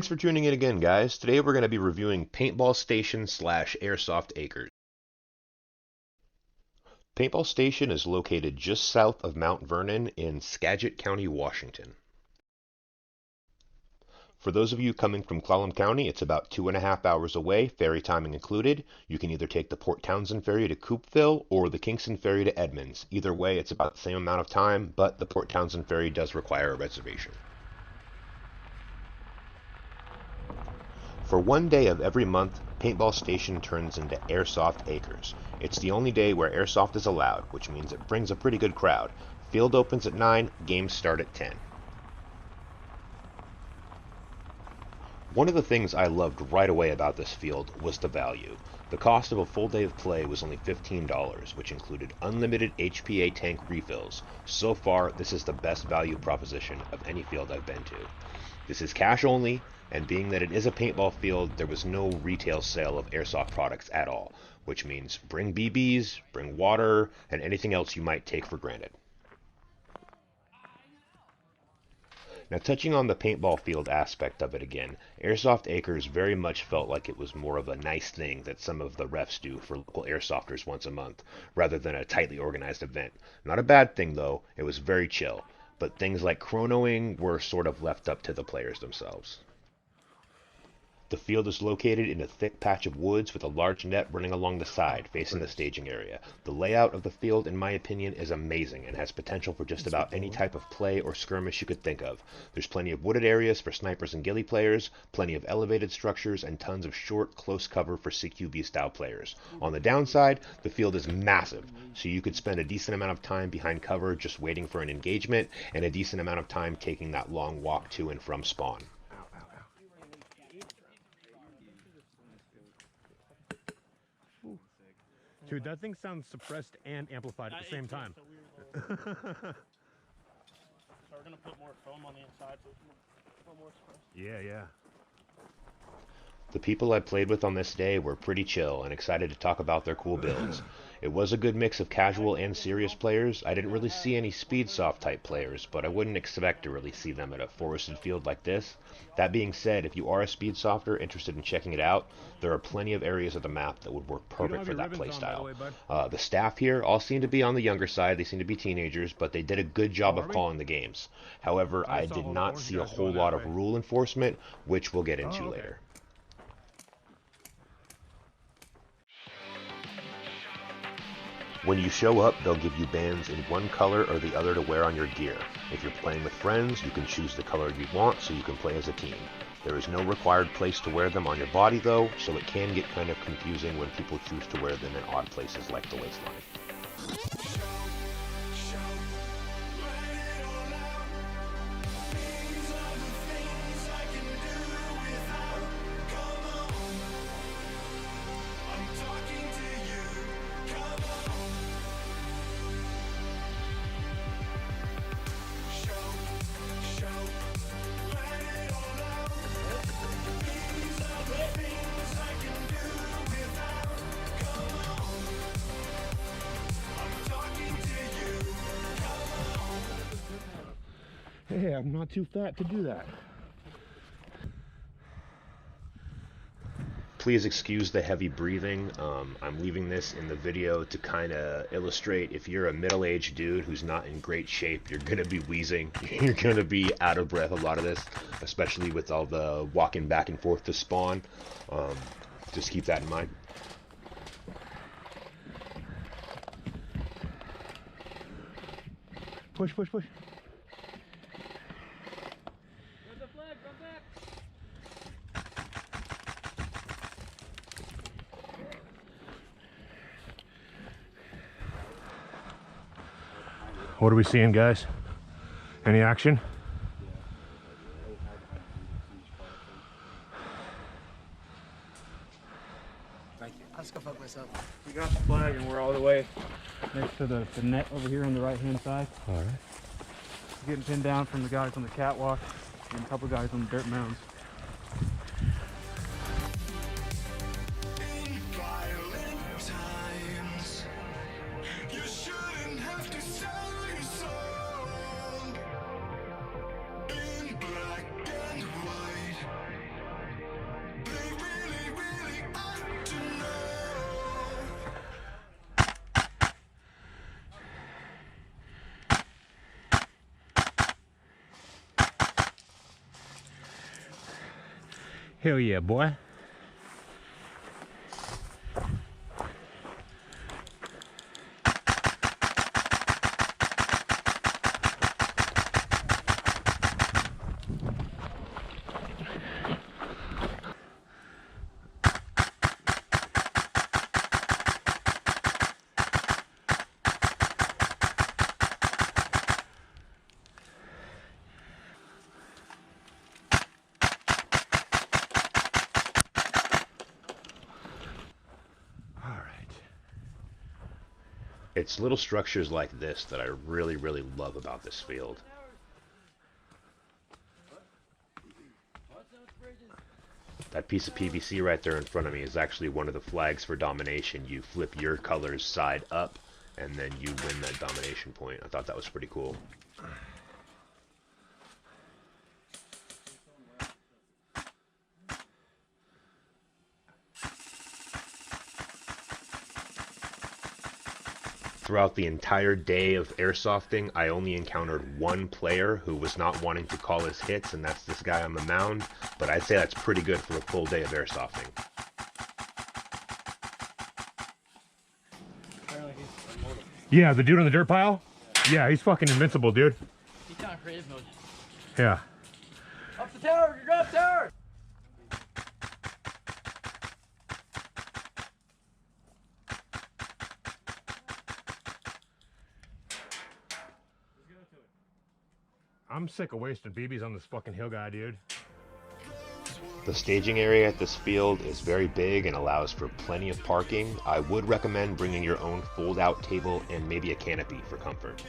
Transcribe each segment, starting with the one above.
Thanks for tuning in again, guys. Today we're going to be reviewing Paintball Station / Airsoft Acres. Paintball Station is located just south of Mount Vernon in Skagit County, Washington. For those of you coming from Clallam County, it's about 2.5 hours away, ferry timing included. You can either take the Port Townsend ferry to Coopville or the Kingston ferry to Edmonds. Either way, it's about the same amount of time, but the Port Townsend ferry does require a reservation. For one day of every month, Paintball Station turns into Airsoft Acres. It's the only day where airsoft is allowed, which means it brings a pretty good crowd. Field opens at 9, games start at 10. One of the things I loved right away about this field was the value. The cost of a full day of play was only $15, which included unlimited HPA tank refills. So far, this is the best value proposition of any field I've been to. This is cash only, and being that it is a paintball field, there was no retail sale of airsoft products at all, which means bring BBs, bring water, and anything else you might take for granted. Now, touching on the paintball field aspect of it again, Airsoft Acres very much felt like it was more of a nice thing that some of the refs do for local airsofters once a month, rather than a tightly organized event. Not a bad thing though, it was very chill, but things like chronoing were sort of left up to the players themselves. The field is located in a thick patch of woods with a large net running along the side, facing the staging area. The layout of the field, in my opinion, is amazing and has potential for just about any type of play or skirmish you could think of. There's plenty of wooded areas for snipers and ghillie players, plenty of elevated structures, and tons of short, close cover for CQB-style players. On the downside, the field is massive, so you could spend a decent amount of time behind cover just waiting for an engagement, and a decent amount of time taking that long walk to and from spawn. Dude, that thing sounds suppressed and amplified at the same time. So we're gonna put more foam on the inside, so it's more suppressed. Yeah. The people I played with on this day were pretty chill and excited to talk about their cool builds. It was a good mix of casual and serious players. I didn't really see any speedsoft type players, but I wouldn't expect to really see them at a forested field like this. That being said, if you are a speedsofter interested in checking it out, there are plenty of areas of the map that would work perfect for that playstyle. The staff here all seem to be on the younger side. They seem to be teenagers, but they did a good job of calling the games. However, I did not see a whole lot of rule enforcement, which we'll get into later. When you show up, they'll give you bands in one color or the other to wear on your gear. If you're playing with friends, you can choose the color you want so you can play as a team. There is no required place to wear them on your body though, so it can get kind of confusing when people choose to wear them in odd places like the waistline. Hey, I'm not too fat to do that. Please excuse the heavy breathing. I'm leaving this in the video to kind of illustrate if you're a middle-aged dude who's not in great shape, you're going to be wheezing. You're going to be out of breath a lot of this, especially with all the walking back and forth to spawn. Just keep that in mind. Push. What are we seeing, guys? Any action? Let's go fuck myself. We got the flag and we're all the way next to the net over here on the right hand side. All right. Getting pinned down from the guys on the catwalk and a couple guys on the dirt mounds. Hell yeah, boy. It's little structures like this that I really, really love about this field. That piece of PVC right there in front of me is actually one of the flags for domination. You flip your colors side up, and then you win that domination point. I thought that was pretty cool. Throughout the entire day of airsofting, I only encountered one player who was not wanting to call his hits, and that's this guy on the mound, but I'd say that's pretty good for a full day of airsofting. Yeah, the dude on the dirt pile? Yeah, he's fucking invincible, dude. He's on creative mode. Yeah. Up the tower! You're up tower! I'm sick of wasting BBs on this fucking hill guy, dude. The staging area at this field is very big and allows for plenty of parking. I would recommend bringing your own fold-out table and maybe a canopy for comfort.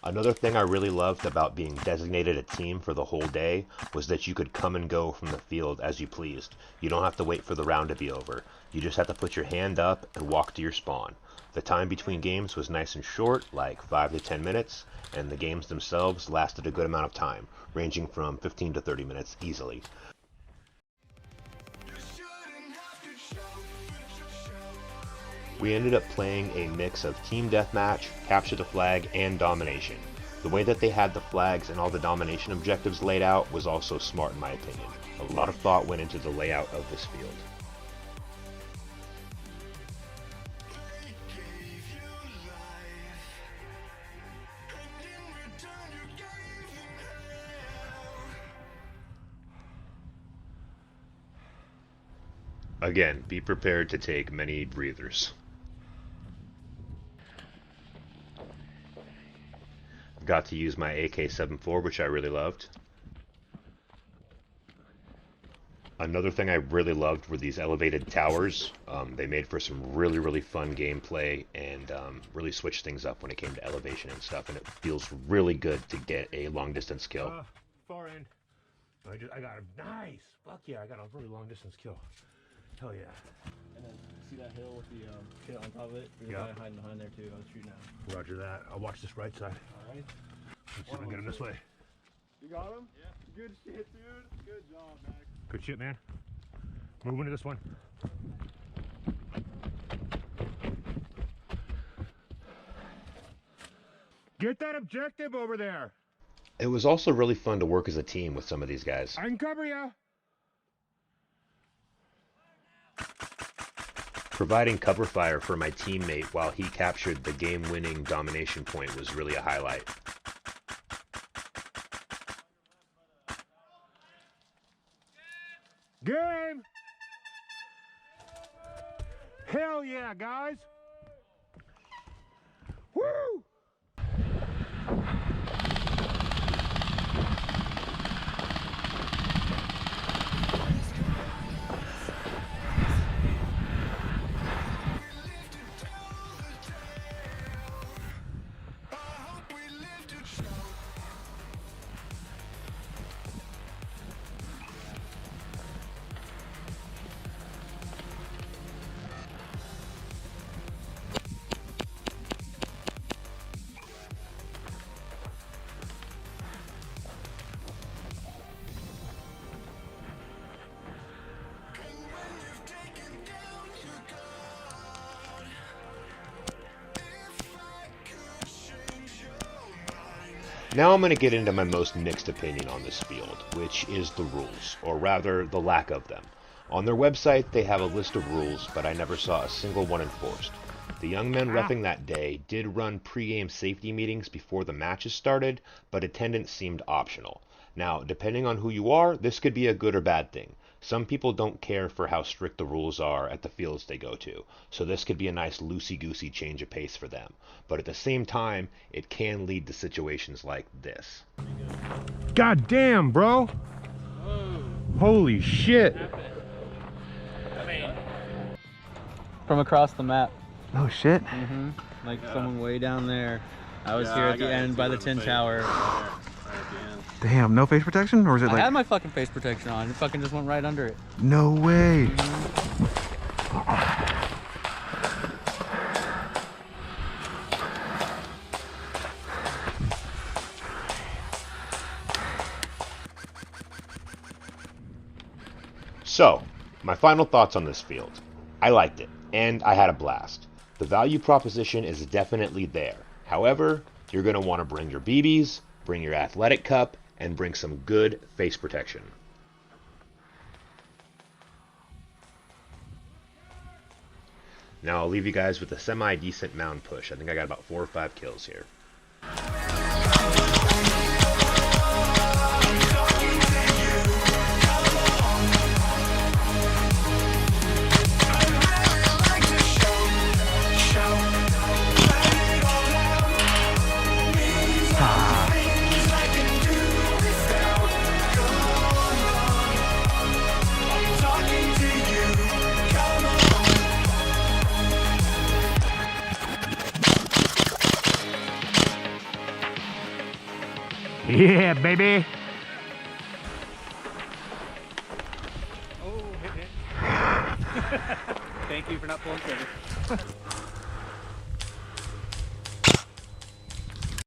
Another thing I really loved about being designated a team for the whole day was that you could come and go from the field as you pleased. You don't have to wait for the round to be over. You just have to put your hand up and walk to your spawn. The time between games was nice and short, like 5 to 10 minutes, and the games themselves lasted a good amount of time, ranging from 15 to 30 minutes easily. We ended up playing a mix of team deathmatch, capture the flag, and domination. The way that they had the flags and all the domination objectives laid out was also smart in my opinion. A lot of thought went into the layout of this field. Again, be prepared to take many breathers. Got to use my AK-74, which I really loved. Another thing I really loved were these elevated towers. They made for some really, really fun gameplay and really switched things up when it came to elevation and stuff, and it feels really good to get a long-distance kill. Far end. I got a nice. Fuck yeah, I got a really long-distance kill. Hell yeah. And then see that hill with the shit on top of it? There's a guy hiding behind there too. I was shooting at him. Roger that. I'll watch this right side. Alright. Let's see if I can get him this way. You got him? Yeah. Good shit, dude. Good job, Max. Good shit, man. Move into this one. Get that objective over there. It was also really fun to work as a team with some of these guys. I can cover you. Providing cover fire for my teammate while he captured the game-winning domination point was really a highlight. Game! Hell yeah, guys! Woo! Now I'm going to get into my most mixed opinion on this field, which is the rules, or rather the lack of them. On their website they have a list of rules, but I never saw a single one enforced. The young men reffing that day did run pre-game safety meetings before the matches started, but attendance seemed optional. Now, depending on who you are, this could be a good or bad thing. Some people don't care for how strict the rules are at the fields they go to, so this could be a nice loosey-goosey change of pace for them. But at the same time, it can lead to situations like this. God damn, bro. Holy shit. From across the map. Oh shit. Like someone way down there. I was here at the end by the tin tower. Damn, no face protection? Or is it I like... had my fucking face protection on. It fucking just went right under it. No way. So, my final thoughts on this field. I liked it, and I had a blast. The value proposition is definitely there. However, you're going to want to bring your BBs, bring your athletic cup, and bring some good face protection. Now I'll leave you guys with a semi-decent mound push. I think I got about 4 or 5 kills here. Yeah, baby. Thank you for not pulling trigger.